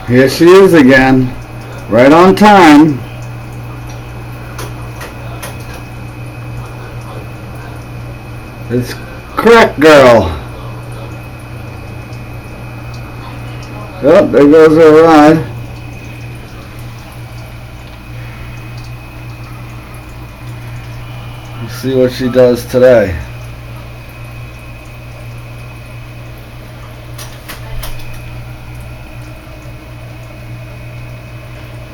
Here she is again. Right on time. It's Crack Girl. Oh, there goes her ride. Let's see what she does today.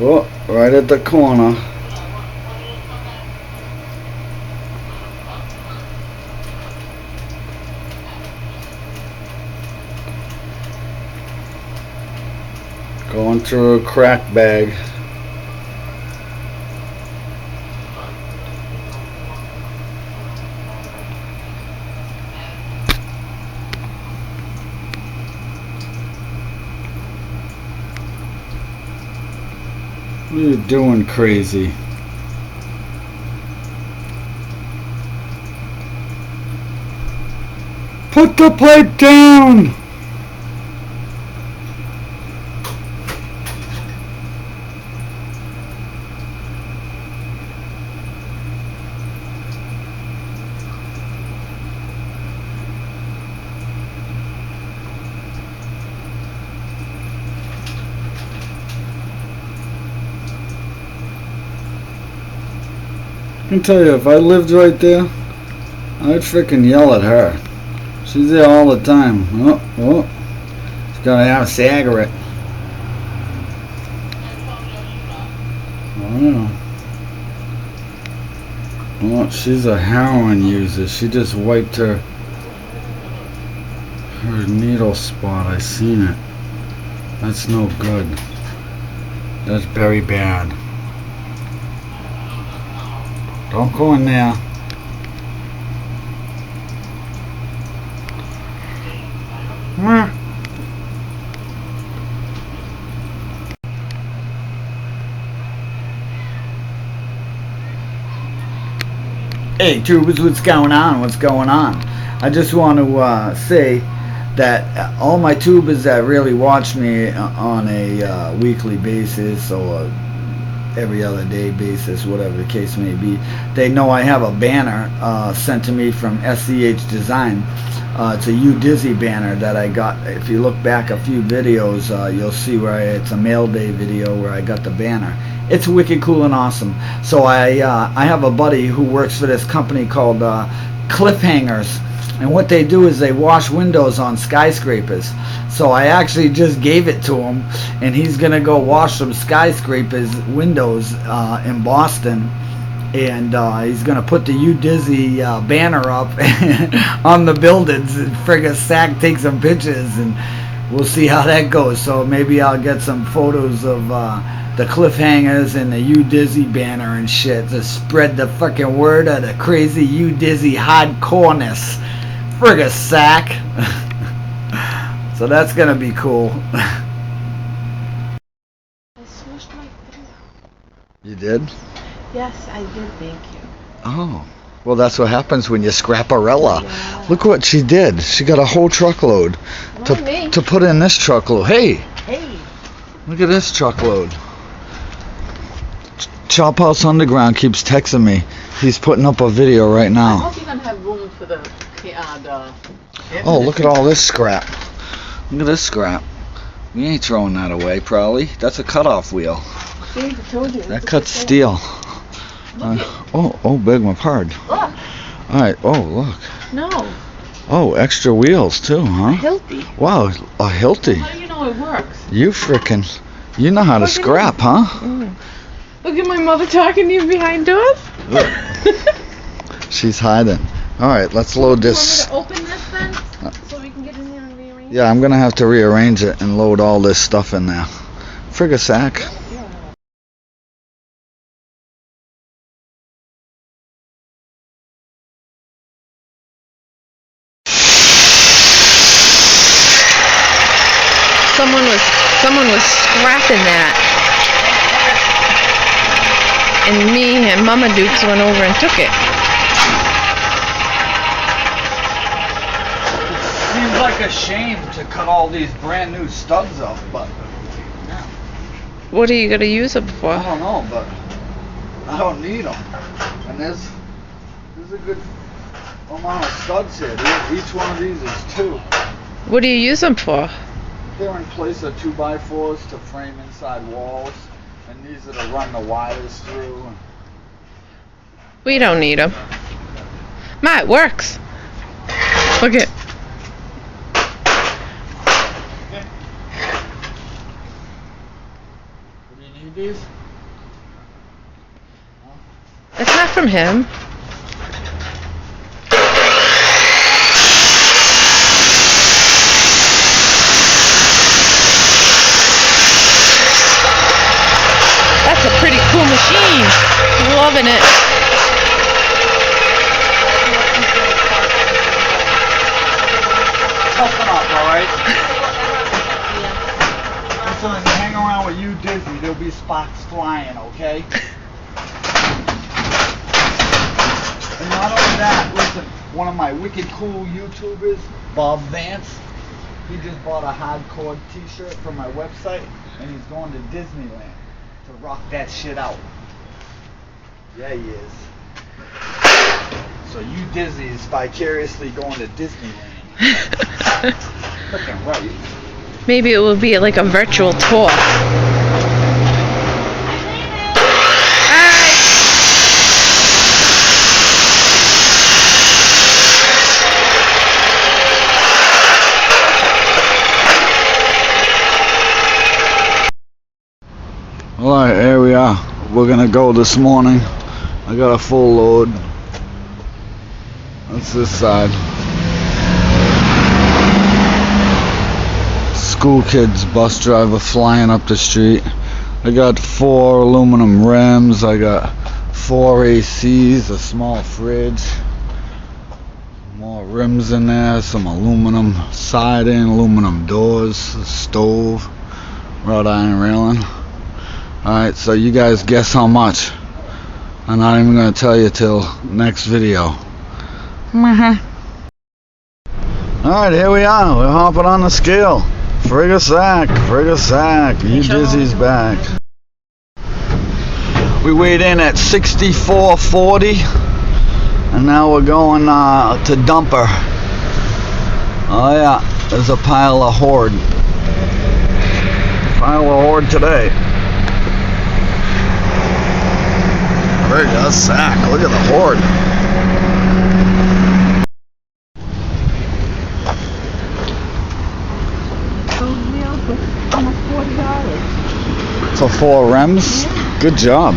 Oh, right at the corner. Going through a crack bag. What are you doing, crazy? Put the pipe down! I can tell you, if I lived right there, I'd freaking yell at her. She's there all the time. Oh, she's gonna have a cigarette. Oh, she's a heroin user. She just wiped her needle spot. I seen it. That's no good. That's very bad. Don't go in there. Hey, tubers, what's going on? What's going on? I just want to say that all my tubers that really watch me on a weekly basis or every other day basis, whatever the case may be, they know I have a banner sent to me from SCH Design. It's a U Dizzy banner that I got. If you look back a few videos, you'll see where it's a mail day video where I got the banner. It's wicked cool and awesome. So I have a buddy who works for this company called Cliffhangers, and what they do is they wash windows on skyscrapers. So I actually just gave it to him, and he's gonna go wash some skyscrapers windows in Boston, and he's gonna put the U Dizzy banner up on the buildings, and friggin' Sack take some pictures, and we'll see how that goes. So maybe I'll get some photos of the Cliffhangers and the U Dizzy banner and shit to spread the fucking word of the crazy U Dizzy hardcoreness. Friggin' Sack. So that's gonna be cool. I smushed my finger. You did? Yes, I did, thank you. Oh. Well, that's what happens when you scraparella. Yeah. Look what she did. She got a whole truckload to put in this truckload. Hey! Hey! Look at this truckload. Chop House Underground keeps texting me. He's putting up a video right now. I hope you're gonna have room for the oh, look at all this scrap. Look at this scrap. We ain't throwing that away, probably. That's a cutoff wheel. See, I told you. That cuts steel. Oh, beg my pardon. Look. Alright, oh, look. No. Oh, extra wheels, too, huh? Hilti. Wow, a Hilti. How do you know it works? You know how to scrap, huh? Mm. Look at my mother talking to you behind doors. She's hiding. Alright, let's load this. You want me to open this then? So we can get in here and rearrange it? Yeah, I'm gonna have to rearrange it and load all this stuff in there. Friggin' Sack. Someone was scrapping that. And me and Mama Dukes went over and took it. Seems like a shame to cut all these brand new stubs off, but What are you gonna use them for? I don't know, but I don't need them. And there's a good amount of studs here. Each one of these is 2. What do you use them for? They're in place of 2x4s to frame inside walls, and these are to run the wires through. We don't need them. Ma, it works. Look at. Do you need these? It's not from him. That's a pretty cool machine. Loving it. Toughen up, alright? Listen, when you hang around with you Disney, there'll be spots flying, okay? And not only that, listen, one of my wicked cool YouTubers, Bob Vance, he just bought a hardcore t-shirt from my website, and he's going to Disneyland to rock that shit out. Yeah, he is. So you Disney is vicariously going to Disneyland. Freaking right. Maybe it will be like a virtual tour. Alright, here we are. We're gonna go this morning. I got a full load. That's this side. School kids, bus driver flying up the street. I got 4 aluminum rims. I got 4 ACs, a small fridge. More rims in there, some aluminum siding, aluminum doors, a stove, wrought iron railing. Alright, so you guys guess how much. I'm not even going to tell you till next video. Alright, here we are. We're hopping on the scale. Frig a sack. You Dizzy's back. We weighed in at 64.40. And now we're going to Dumper. Oh yeah, there's a pile of hoard. Today. Frig a sack. Look at the hoard. Almost $40. For 4 rims? Yeah. Good job.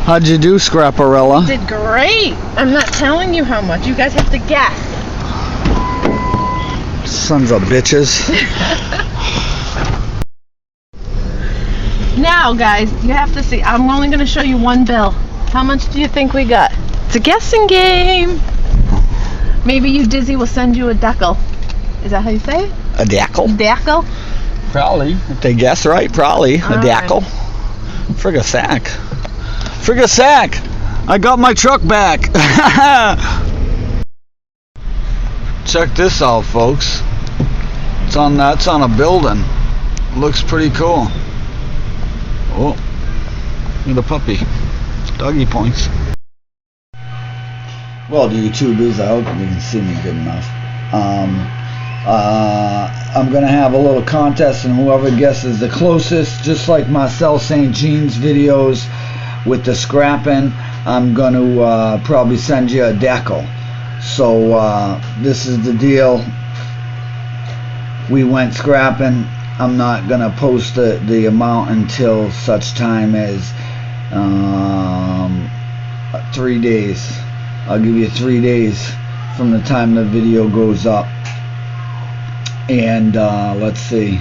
How'd you do, Scrapparella? Did great. I'm not telling you how much. You guys have to guess. Sons of bitches. Now, guys, you have to see. I'm only going to show you one bill. How much do you think we got? It's a guessing game. Maybe you Dizzy will send you a decal. Is that how you say it? A decal? Decal? Probably. If they guess right, probably. All a decal. Right. Frig a sack. Frig a sack! I got my truck back! Check this out, folks. It's on a building. Looks pretty cool. Oh, look at the puppy. Doggy points. Well, the YouTubers, I hope you can see me good enough. I'm gonna have a little contest, and whoever guesses the closest, just like Marcel St. Jean's videos with the scrapping, I'm gonna probably send you a decal. So this is the deal. We went scrapping. I'm not gonna post the amount until such time as 3 days. I'll give you 3 days from the time the video goes up. And let's see.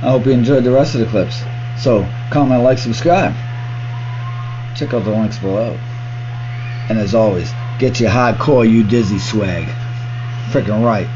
I hope you enjoyed the rest of the clips. So comment, like, subscribe. Check out the links below. And as always, get your hardcore You Dizzy swag. Freaking right.